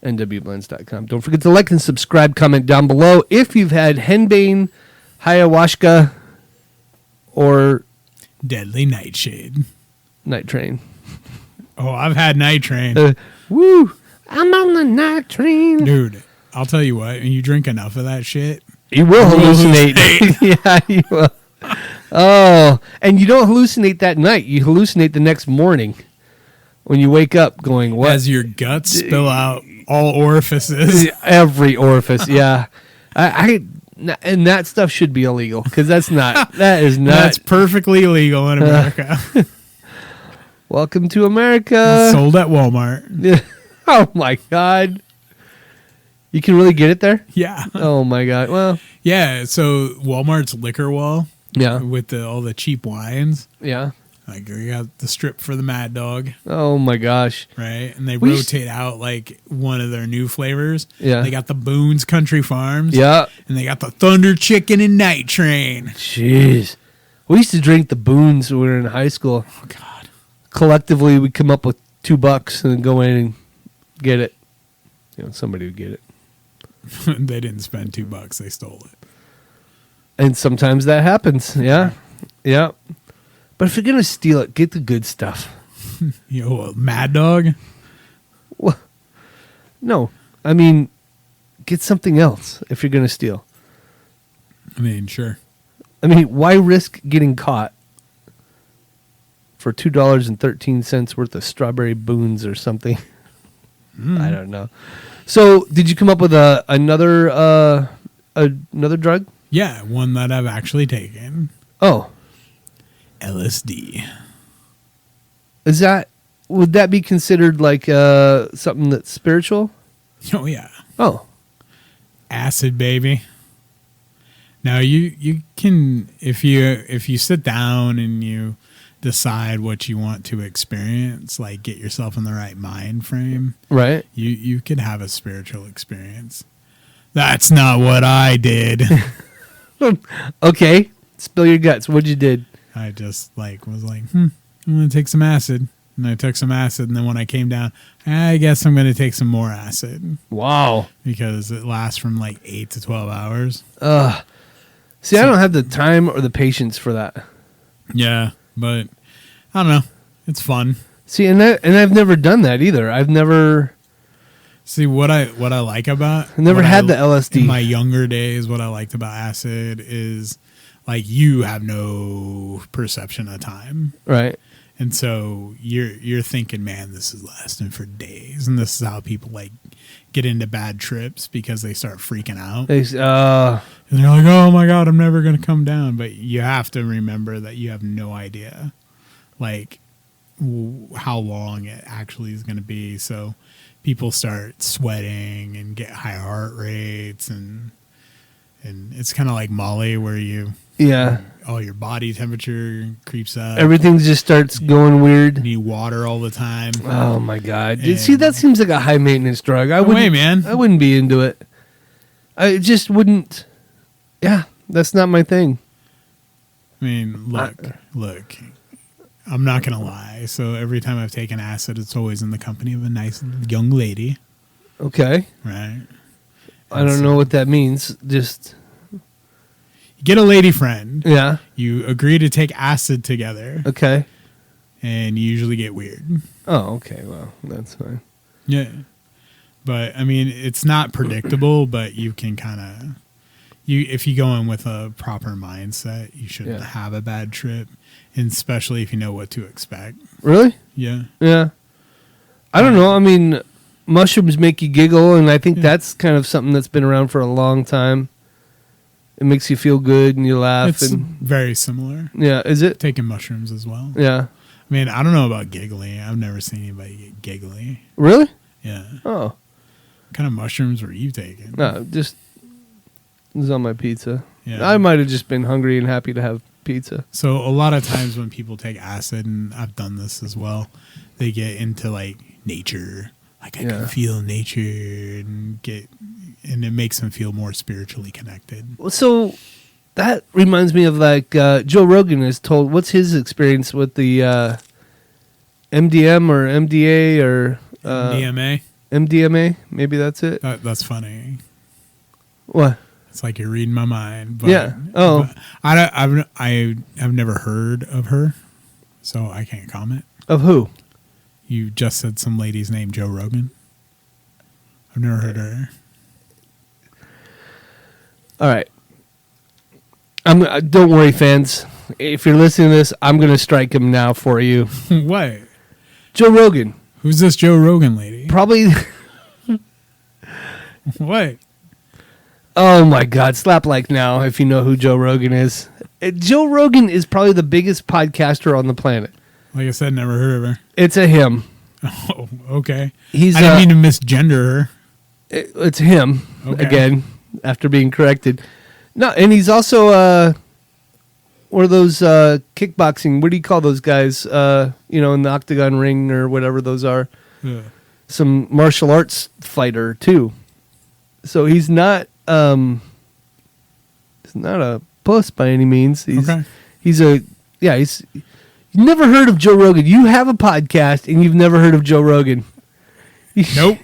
nwblends.com. Don't forget to like and subscribe, comment down below if you've had henbane, ayahuasca, or Deadly Nightshade. Night Train. Oh, I've had Night Train. Woo! I'm on the night train. Dude, I'll tell you what, when you drink enough of that shit, You will hallucinate. Yeah, you will. Oh, and you don't hallucinate that night. You hallucinate the next morning when you wake up going, what? as your guts spill out all orifices. Every orifice, yeah. And that stuff should be illegal because that is not. That's perfectly legal in America. Welcome to America. Sold at Walmart. Oh my God. You can really get it there? Yeah. Oh my God. Well, Yeah, so Walmart's liquor wall yeah. with all the cheap wines. Yeah. Like you got the strip for the Mad Dog, Oh my gosh. right? And they We rotate out like one of their new flavors. Yeah. They got the Boone's Country Farms. Yeah. And they got the Thunder Chicken and Night Train. Jeez. We used to drink the Boons when we were in high school. Oh God. Collectively, we'd come up with $2 and go in and get it. Somebody would get it. They didn't spend $2, they stole it. And sometimes that happens. Yeah. Yeah. But if you're going to steal it, get the good stuff. Mad Dog? Well, no. I mean, get something else if you're going to steal. I mean, sure. I mean, why risk getting caught for $2.13 worth of strawberry boons or something? I don't know. So, did you come up with another drug? Yeah, one that I've actually taken. Oh, LSD. Would that be considered like something that's spiritual? Oh, yeah. Oh, Acid, baby. Now, you can, if you sit down and you decide what you want to experience, like get yourself in the right mind frame, right. you could have a spiritual experience. That's not what I did. Okay, spill your guts. What'd you did? I just was like, I'm going to take some acid. And I took some acid, and then when I came down, I guess I'm going to take some more acid. Wow. Because it lasts from 8 to 12 hours. See, I don't have the time or the patience for that. Yeah, but I don't know. It's fun. See, and I've never done that either. I've never... See, what I like about... I never had the LSD. In my younger days, what I liked about acid is, you have no perception of time. Right. And so you're thinking, man, this is lasting for days. And this is how people, get into bad trips because they start freaking out. And they're like, oh, my God, I'm never going to come down. But you have to remember that you have no idea, how long it actually is going to be. So people start sweating and get high heart rates. And it's kind of like Molly where all your body temperature creeps up. Everything just starts going weird. You need water all the time. Oh, my God. See, that seems like a high-maintenance drug. I wouldn't be into it. I just wouldn't. Yeah, that's not my thing. I mean, look. I'm not going to lie. So every time I've taken acid, it's always in the company of a nice young lady. Okay. Right? I don't know what that means. Just... Get a lady friend. Yeah. You agree to take acid together. Okay. And you usually get weird. Oh, okay. Well, that's fine. Yeah. But, I mean, it's not predictable, but you can kind of... if you go in with a proper mindset, you shouldn't have a bad trip, and especially if you know what to expect. Really? Yeah. Yeah. I don't know. I mean, mushrooms make you giggle, and I think that's kind of something that's been around for a long time. It makes you feel good and you laugh. It's very similar. Yeah, is it? Taking mushrooms as well. Yeah. I mean, I don't know about giggly. I've never seen anybody get giggly. Really? Yeah. Oh. What kind of mushrooms were you taking? No, just it was on my pizza. Yeah. I might have just been hungry and happy to have pizza. So a lot of times when people take acid, and I've done this as well, they get into nature. I can feel nature and it makes them feel more spiritually connected. Well, so that reminds me of Joe Rogan has told. What's his experience with the MDM or MDA or MDMA? MDMA, maybe that's it. That's funny. What? It's like you're reading my mind. But, yeah. Oh. But I've never heard of her, so I can't comment. Of who? You just said some lady's name, Joe Rogan. I've never heard of her. All right. Don't worry, fans. If you're listening to this, I'm going to strike him now for you. What? Joe Rogan. Who's this Joe Rogan lady? Probably. What? Oh, my God. Slap like now if you know who Joe Rogan is. Joe Rogan is probably the biggest podcaster on the planet. Like I said, never heard of her. It's a him. Oh, okay. I didn't mean to misgender her. It's him, okay. Again, after being corrected. No, and he's also one of those kickboxing, what do you call those guys, in the octagon ring or whatever those are. Yeah. Some martial arts fighter, too. So he's not a puss by any means. You've never heard of Joe Rogan. You have a podcast and you've never heard of Joe Rogan. Nope.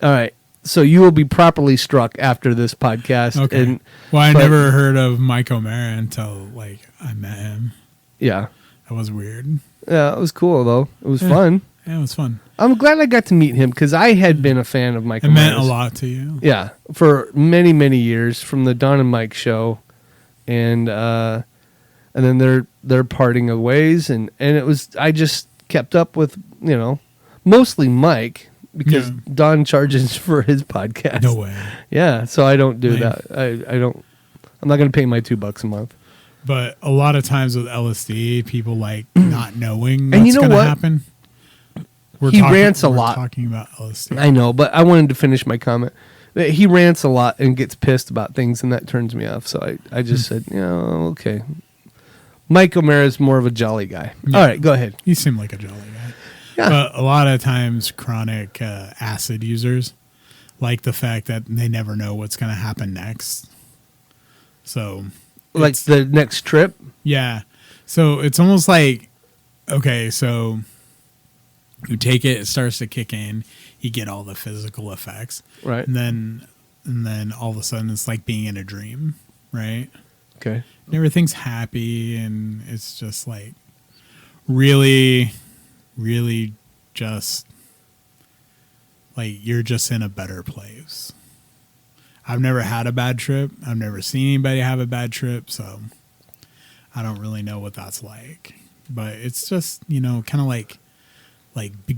All right. So you will be properly struck after this podcast. Okay. I never heard of Mike O'Mara until I met him. Yeah. That was weird. Yeah, it was cool though. It was fun. Yeah, it was fun. I'm glad I got to meet him because I had been a fan of Mike O'Mara's. It meant a lot to you. Yeah, for many, many years from the Don and Mike show, and then they're parting of ways, and it was I just kept up with mostly Mike. Because Don charges for his podcast. No way. Yeah, so I don't do that. I don't. I'm not going to pay my $2 a month. But a lot of times with LSD, people not knowing what's going to happen. He rants a lot. Talking about LSD. I know, but I wanted to finish my comment. He rants a lot and gets pissed about things, and that turns me off. So I just said, okay. Mike O'Mara is more of a jolly guy. Yeah. All right, go ahead. You seem like a jolly guy. But a lot of times chronic acid users like the fact that they never know what's going to happen next. So like the next trip? Yeah. So it's almost like, okay, so you take it, it starts to kick in, you get all the physical effects. Right. And then all of a sudden it's like being in a dream, right? Okay. And everything's happy and it's just like really just like you're just in a better place. I've never had a bad trip. I've never seen anybody have a bad trip, so I don't really know what that's like. But it's just, kind of like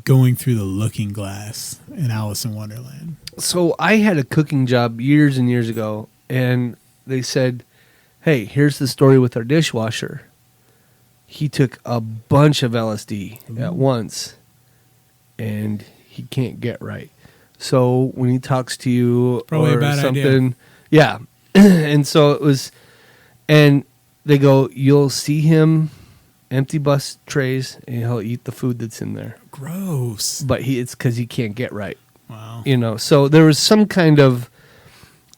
going through the looking glass in Alice in Wonderland. So I had a cooking job years and years ago, and they said, hey, here's the story with our dishwasher. He took a bunch of LSD at once, and he can't get right. So when he talks to you probably or a bad something, idea. Yeah. And so it was, and they go, you'll see him empty bus trays, and he'll eat the food that's in there. Gross. But it's because he can't get right. Wow. So there was some kind of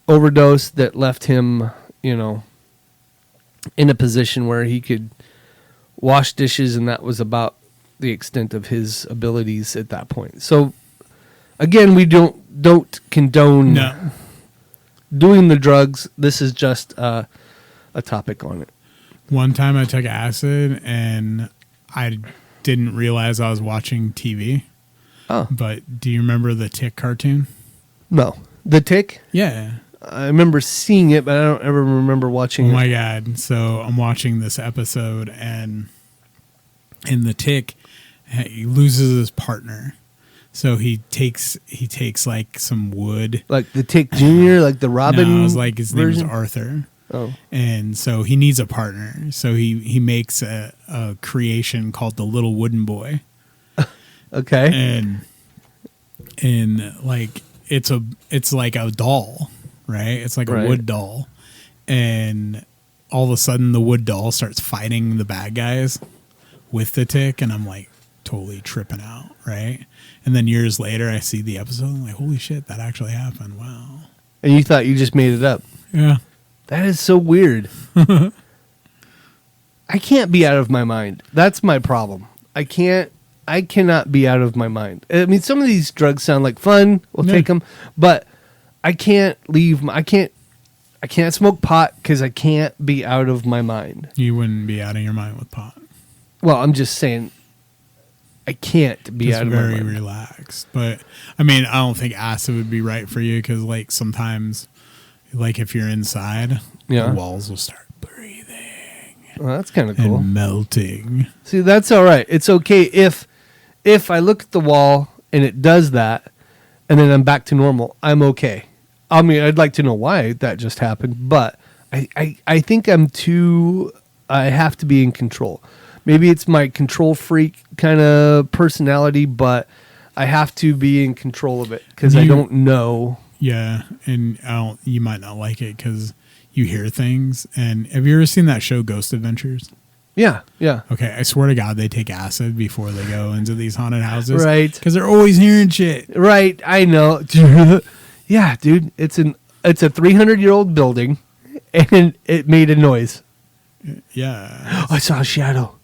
overdose that left him, in a position where he could wash dishes, and that was about the extent of his abilities at that point. So again, we don't condone doing the drugs. This is just a topic on it. One time I took acid and I didn't realize I was watching TV. Oh. But do you remember the Tick cartoon? No. The Tick? Yeah. I remember seeing it, but I don't ever remember watching it. Oh my God. So I'm watching this episode and in the Tick, he loses his partner. So he takes like some wood. Like the Tick Jr., like the Robin No, it was like his version? name was Arthur. Oh. And so he needs a partner. So he makes a creation called the Little Wooden Boy. Okay. And like it's like a doll, right? It's like a wood doll. And all of a sudden the wood doll starts fighting the bad guys with the Tick, and I'm like totally tripping out, right? And then years later I see the episode, I'm like, holy shit, that actually happened. Wow. And you thought you just made it up. Yeah. That is so weird. I can't be out of my mind. That's my problem. I can't I cannot be out of my mind. I mean, some of these drugs sound like fun. We'll take them, but I can't leave. I can't smoke pot because I can't be out of my mind. You wouldn't be out of your mind with pot. Well, I'm just saying, I can't be just out of my mind. Very relaxed, but I mean, I don't think acid would be right for you because, like, sometimes, like, if you're inside, the walls will start breathing. Well, that's kind of cool. And melting. See, that's all right. It's okay if I look at the wall and it does that, and then I'm back to normal. I'm okay. I mean, I'd like to know why that just happened, but I think I have to be in control. Maybe it's my control freak kind of personality, but I have to be in control of it because I don't know. Yeah, and you might not like it because you hear things. And have you ever seen that show Ghost Adventures? Yeah. Okay, I swear to God, they take acid before they go into these haunted houses. Right. Because they're always hearing shit. Right, I know. Yeah, dude, it's a 300-year-old building, and it made a noise. Yeah. I saw a shadow.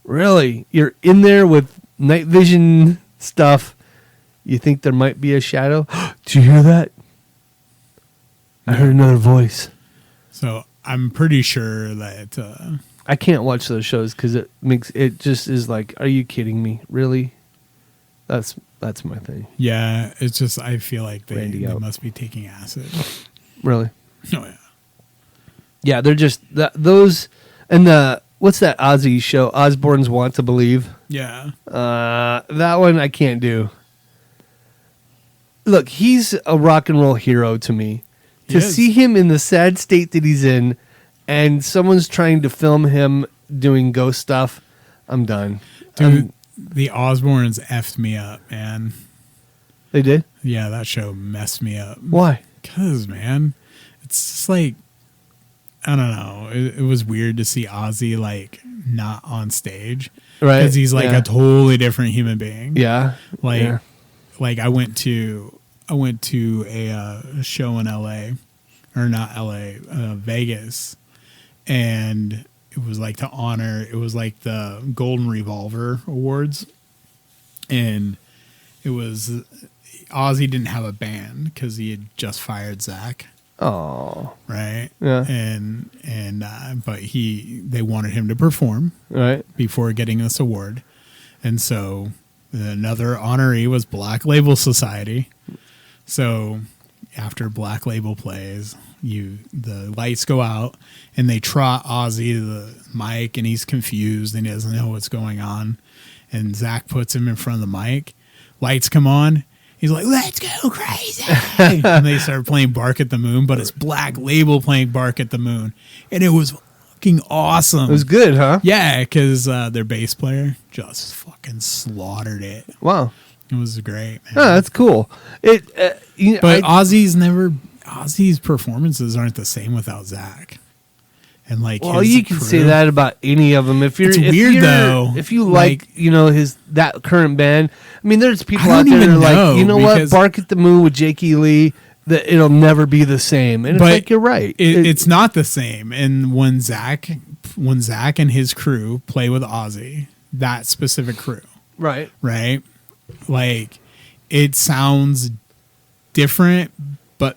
Really? You're in there with night vision stuff. You think there might be a shadow? Did you hear that? I heard another voice. So I'm pretty sure that I can't watch those shows because it just is like, are you kidding me? Really? That's my thing. Yeah, it's just I feel like they must be taking acid. Really? Oh yeah. Yeah, they're just those and what's that Ozzy show? Osbourne's Want to Believe. Yeah. That one I can't do. Look, he's a rock and roll hero to me. To see him in the sad state that he's in, and someone's trying to film him doing ghost stuff, I'm done. Dude, the Osbournes effed me up, man. They did? Yeah, that show messed me up. Why? Because, man, it's just like, I don't know. It was weird to see Ozzy, like, not on stage. Right. Because he's, like, a totally different human being. Yeah. Like I went to a show in LA, or not LA, Vegas, and it was like it was like the Golden Revolver Awards, and it was Ozzy didn't have a band because he had just fired Zach. Oh, right. Yeah. And but they wanted him to perform before getting this award, and so another honoree was Black Label Society. So after Black Label plays, the lights go out and they trot Ozzy to the mic, and he's confused and he doesn't know what's going on. And Zach puts him in front of the mic. Lights come on. He's like, "Let's go crazy!" And they start playing "Bark at the Moon," but it's Black Label playing "Bark at the Moon," and it was fucking awesome. It was good, huh? Yeah, because their bass player just fucking slaughtered it. Wow. It was great, man. Oh, that's cool. Ozzy's performances aren't the same without Zach. And like, well, you can say that about any of them. If you like that current band. I mean, there's people out there that are like, you know what, Bark at the Moon with Jake E. Lee, that it'll never be the same. And it's like, you're right. It's not the same. And when Zach and his crew play with Ozzy, that specific crew, right, like, it sounds different, but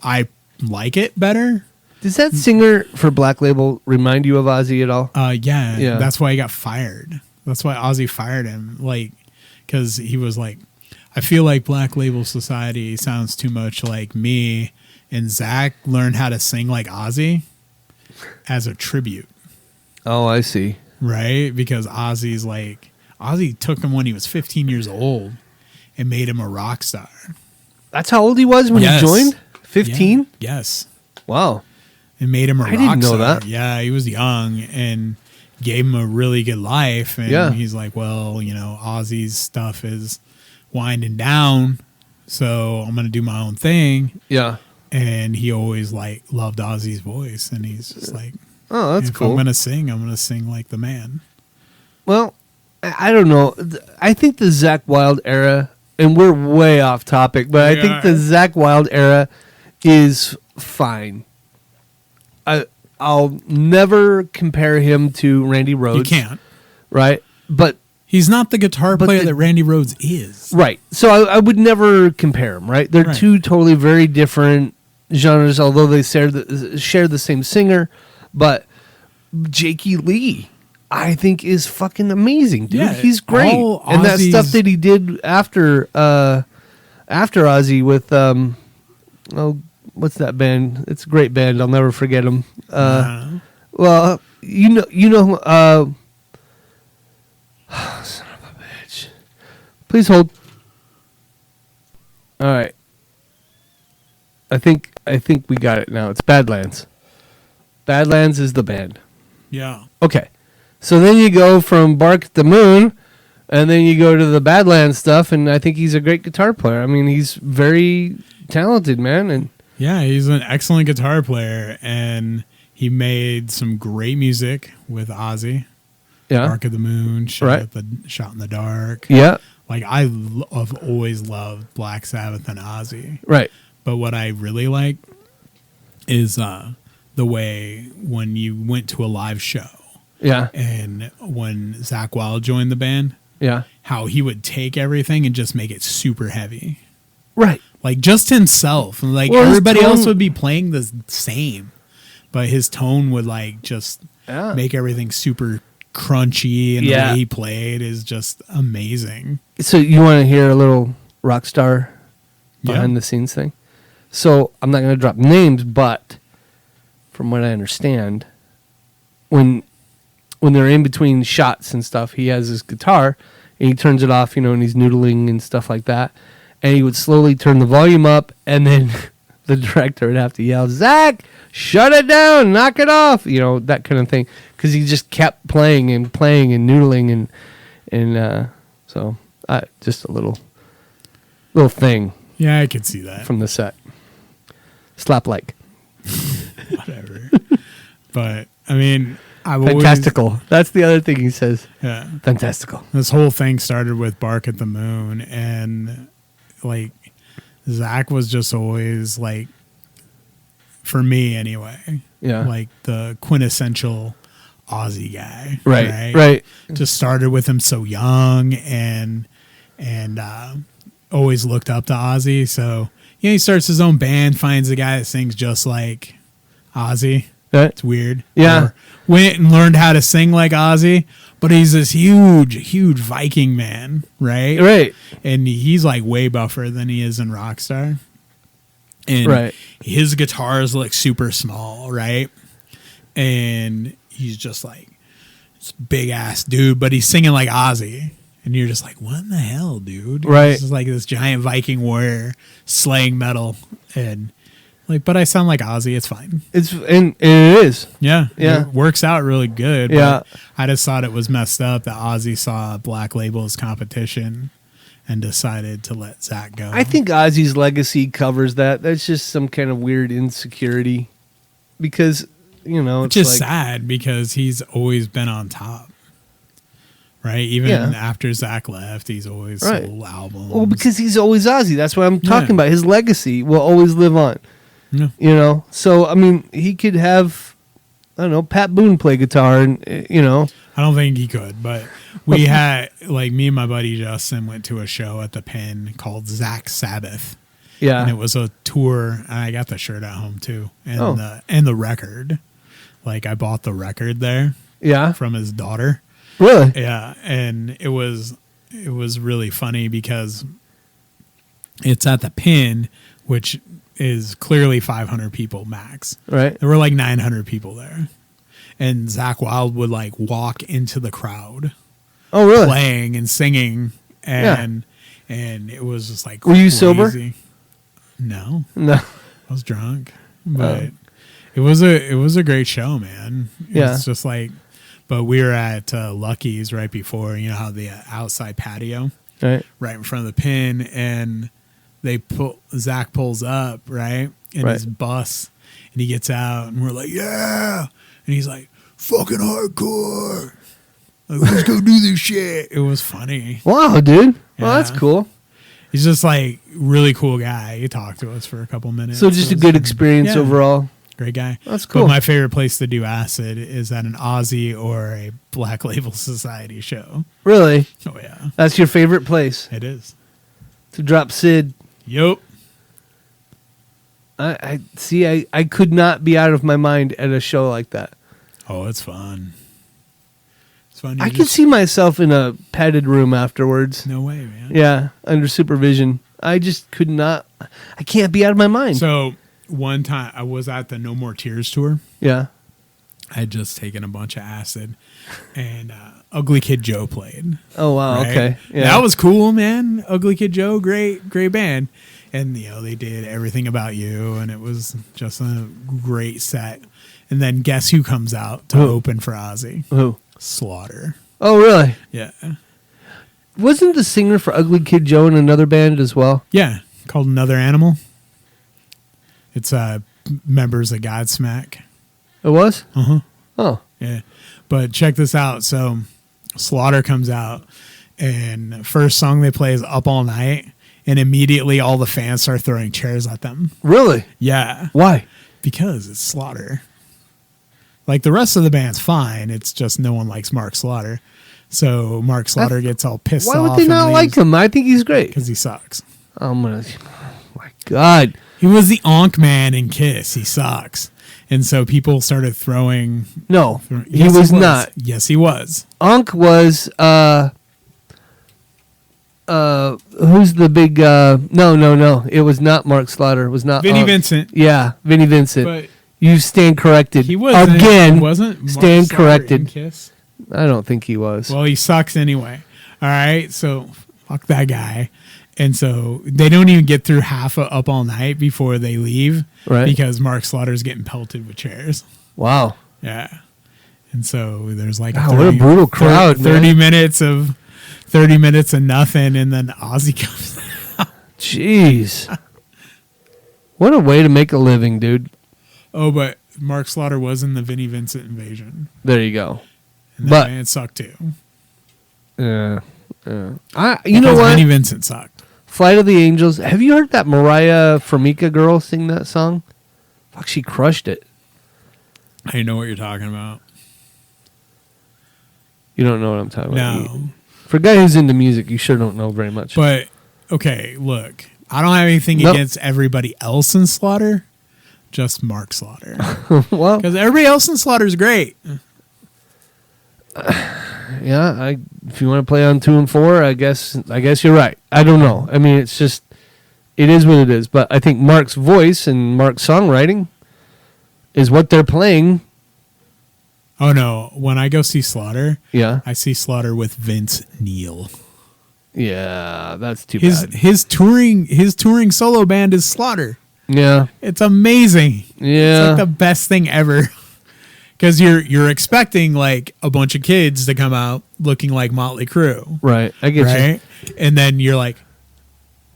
I like it better. Does that singer for Black Label remind you of Ozzy at all? Yeah. That's why he got fired. That's why Ozzy fired him. Like, because he was like, I feel like Black Label Society sounds too much like me, and Zach learned how to sing like Ozzy as a tribute. Oh, I see. Right? Because Ozzy took him when he was 15 years old and made him a rock star. That's how old he was when he joined? 15? Yeah. Yes. Wow. And made him a rock star. I didn't know that. Yeah, he was young and gave him a really good life. And he's like, well, Ozzy's stuff is winding down, so I'm going to do my own thing. Yeah. And he always loved Ozzy's voice. And he's just like, oh, that's cool. If I'm going to sing like the man. Well, I don't know. I think the Zakk Wylde era, and we're way off topic, but I think the Zakk Wylde era is fine. I'll never compare him to Randy Rhoads. You can't. Right? But He's not the guitar player that Randy Rhoads is. Right. So I would never compare them, right? They're two totally very different genres, although they share the same singer. But Jakey Lee, I think, is fucking amazing, dude. Yeah, he's great. And that stuff that he did after Ozzy with, what's that band? It's a great band. I'll never forget them. Well, you know, son of a bitch. Please hold. All right. I think we got it now. It's Badlands. Badlands is the band. Yeah. Okay. So then you go from Bark at the Moon, and then you go to the Badlands stuff, and I think he's a great guitar player. I mean, he's very talented, man. And yeah, he's an excellent guitar player, and he made some great music with Ozzy. Yeah. Bark at the Moon, Shot in the Dark. Yeah. Like, I've always loved Black Sabbath and Ozzy. Right. But what I really like is the way when you went to a live show. Yeah. And when Zakk Wylde joined the band. Yeah. How he would take everything and just make it super heavy. Right. Like, just himself. Like, everybody else would be playing the same. But his tone would, like, just make everything super crunchy, and the way he played is just amazing. So you want to hear a little rock star behind the scenes thing? So I'm not going to drop names, but from what I understand, when they're in between shots and stuff, he has his guitar and he turns it off, and he's noodling and stuff like that, and he would slowly turn the volume up, and then the director would have to yell, "Zach, shut it down, knock it off," that kind of thing, because he just kept playing and noodling, and so just a little thing. Yeah, I could see that from the set. Slap like, whatever. But I mean, fantastical. That's the other thing he says. Yeah, fantastical. This whole thing started with Bark at the Moon, and like Zach was just always like, for me anyway, like the quintessential Ozzy guy. Right. Just started with him so young, and always looked up to Ozzy. So he starts his own band, finds a guy that sings just like Ozzy. It's weird. Yeah. Or went and learned how to sing like Ozzy, but he's this huge Viking man, right? Right. And he's like way buffer than he is in Rockstar. And his guitars look super small, right? And he's just like this big ass dude, but he's singing like Ozzy. And you're just like, what in the hell, dude? Right. This is like this giant Viking warrior slaying metal. And like, but I sound like Ozzy. It's fine. And it is. Yeah. It works out really good. Yeah. But I just thought it was messed up that Ozzy saw Black Label as competition and decided to let Zach go. I think Ozzy's legacy covers that. That's just some kind of weird insecurity, because which is sad, because he's always been on top, right? Even after Zach left, he's always sold albums. Well, because he's always Ozzy. That's what I'm talking about. His legacy will always live on. Yeah. So I mean, he could have, I don't know, Pat Boone play guitar, and I don't think he could, but we had, like, me and my buddy Justin went to a show at the Pen called Zach Sabbath. Yeah. And it was a tour, and I got the shirt at home too. And the record. Like, I bought the record there. Yeah. From his daughter. Really? Yeah. And it was really funny because it's at the Pen, which is clearly 500 people max. Right. There were like 900 people there. And Zakk Wylde would like walk into the crowd. Oh, really? Playing and singing. And it was just like Were you sober? No. I was drunk. But it was a great show, man. It's just like, but we were at Lucky's right before, how the outside patio. Right in front of the Pen, and Zach pulls up, right? In his bus, and he gets out, and we're like, yeah. And he's like, fucking hardcore. Like, let's go do this shit. It was funny. Wow, dude. Well, that's cool. He's just like really cool guy. He talked to us for a couple minutes. So just a good experience overall. Great guy. That's cool. But my favorite place to do acid is at an Aussie or a Black Label Society show. Really? Oh, yeah. That's your favorite place It is. to drop Sid. Yup. I see. I could not be out of my mind at a show like that. Oh, it's fun. It's fun. I can see myself in a padded room afterwards. No way, man. Yeah, under supervision. I just could not. I can't be out of my mind. So one time I was at the No More Tears tour. Yeah. I had just taken a bunch of acid, and Ugly Kid Joe played. Oh wow. Right? Okay. Yeah. That was cool, man. Ugly Kid Joe, great band. And they did Everything About You, and it was just a great set. And then guess who comes out to open for Ozzy? Who? Slaughter. Oh really? Yeah. Wasn't the singer for Ugly Kid Joe in another band as well? Yeah, called Another Animal. It's members of Godsmack. It was? Uh-huh. Oh. Yeah. But check this out. So Slaughter comes out, and the first song they play is Up All Night, and immediately all the fans start throwing chairs at them. Really? Yeah. Why? Because it's Slaughter. Like the rest of the band's fine. It's just no one likes Mark Slaughter. So Mark Slaughter gets all pissed off. Why would they not like him? I think he's great. Because he sucks. I'm gonna. Oh my God. He was the Onk man in Kiss. He sucks. And so people started throwing. No, he Yes, was not. Yes, he was. Onk was. Who's the big? No. It was not Mark Slaughter. It was not Vinnie Onk. Vincent. Yeah, Vinnie Vincent. But you stand corrected. he wasn't. Again. He wasn't. Mark Stand Slaughter corrected. in Kiss. I don't think he was. Well, he sucks anyway. All right, so fuck that guy. And so they don't even get through half of Up All Night before they leave, Right. Because Mark Slaughter's getting pelted with chairs. Wow. Yeah. And so there's like Wow, what a brutal crowd, 30 minutes of nothing, and then Ozzy comes out. Jeez. What a way to make a living, dude. Oh, but Mark Slaughter was in the Vinnie Vincent invasion. There you go. And that But- man sucked too. Yeah. You know Because what? Vinnie Vincent sucked. Flight of the Angels. Have you heard that Mariah Formica girl sing that song? Fuck, she crushed it. I know what you're talking about. You don't know what I'm talking about. No. For a guy who's into music, you sure don't know very much. But, okay, look. I don't have anything Nope. against everybody else in Slaughter. Just Mark Slaughter. well, Because everybody else in Slaughter is great. yeah, if you want to play on 2 and 4, I guess you're right. I don't know. I mean, it's just, it is what it is. But I think Mark's voice and Mark's songwriting is what they're playing. Oh, no. When I go see Slaughter, Yeah. I see Slaughter with Vince Neil. Yeah, that's too bad. His touring solo band is Slaughter. Yeah. It's amazing. Yeah. It's like the best thing ever. Because you're expecting like a bunch of kids to come out looking like Motley Crue. Right. I get you. Right? And then you're like,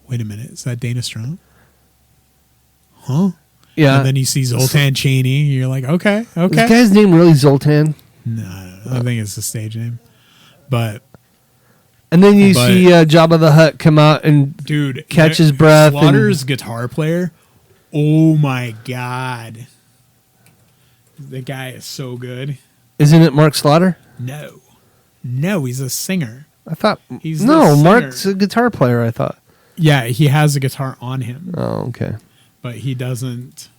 wait a minute, is that Dana Strum? Huh? Yeah. And then you see Zoltan Chaney. You're like, okay. Is the guy's name really Zoltan? No, I think it's the stage name. But And then you see Jabba the Hutt come out and dude, catch his breath. Slaughter's guitar player. Oh my God. The guy is so good. Isn't it Mark Slaughter? No, he's a singer. I thought He's the no, singer. Mark's a guitar player. I thought. Yeah, he has a guitar on him, Oh, okay. but he doesn't.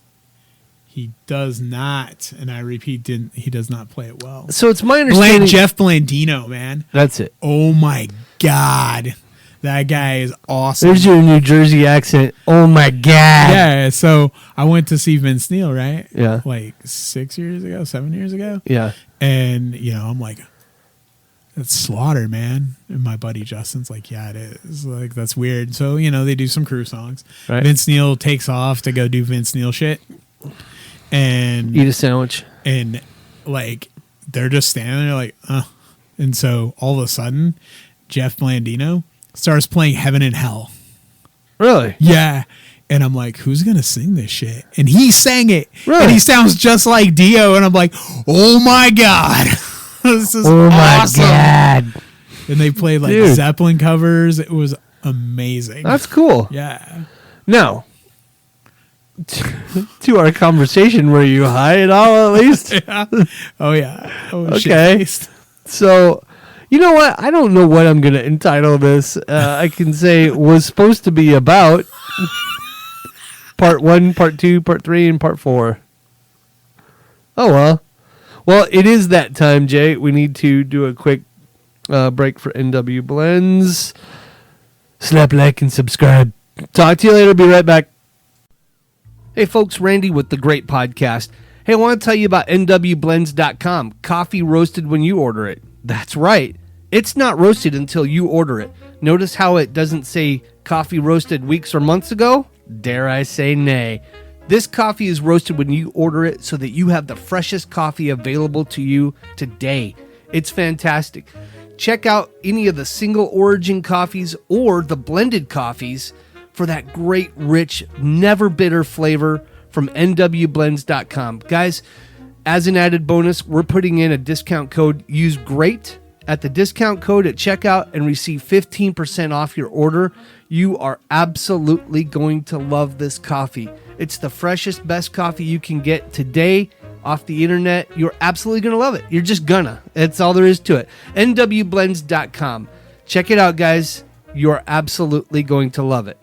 He does not, and I repeat, he does not play it well. So it's my understanding. Jeff Blandino, man. That's it. Oh my God, that guy is awesome. There's your New Jersey accent. Oh my God. Yeah, so I went to see Vince Neil, right? Yeah. Like 7 years ago. Yeah. And, I'm like, that's Slaughter, man. And my buddy Justin's like, yeah, it is. Like, that's weird. So, they do some Crew songs. Right. Vince Neil takes off to go do Vince Neil shit. And Eat a sandwich. and like they're just standing there like, And so all of a sudden, Jeff Blandino starts playing Heaven and Hell. Really? Yeah. And I'm like, who's going to sing this shit? And he sang it. Really? And he sounds just like Dio. And I'm like, oh my God. This is Oh awesome. my God. And they played like Dude. Zeppelin covers. It was amazing. That's cool. Yeah. Now, to our conversation. Were you high at all, at least? Yeah. Oh, yeah. Oh, okay. So, you know what? I don't know what I'm going to entitle this. I can say was supposed to be about part 1, part 2, part 3, and part 4. Oh, well. Well, it is that time, Jay. We need to do a quick break for NW Blends. Slap like and subscribe. Talk to you later. Be right back. Hey, folks. Randy with the Great Podcast. Hey, I want to tell you about nwblends.com. Coffee roasted when you order it. That's right. It's not roasted until you order it. Notice how it doesn't say coffee roasted weeks or months ago? Dare I say nay. This coffee is roasted when you order it so that you have the freshest coffee available to you today. It's fantastic. Check out any of the single origin coffees or the blended coffees for that great, rich, never bitter flavor from nwblends.com. Guys, as an added bonus, we're putting in a discount code. Use GREAT at the discount code at checkout and receive 15% off your order. You are absolutely going to love this coffee. It's the freshest, best coffee you can get today off the internet. You're absolutely going to love it. You're just gonna. That's all there is to it. nwblends.com. Check it out, guys. You're absolutely going to love it.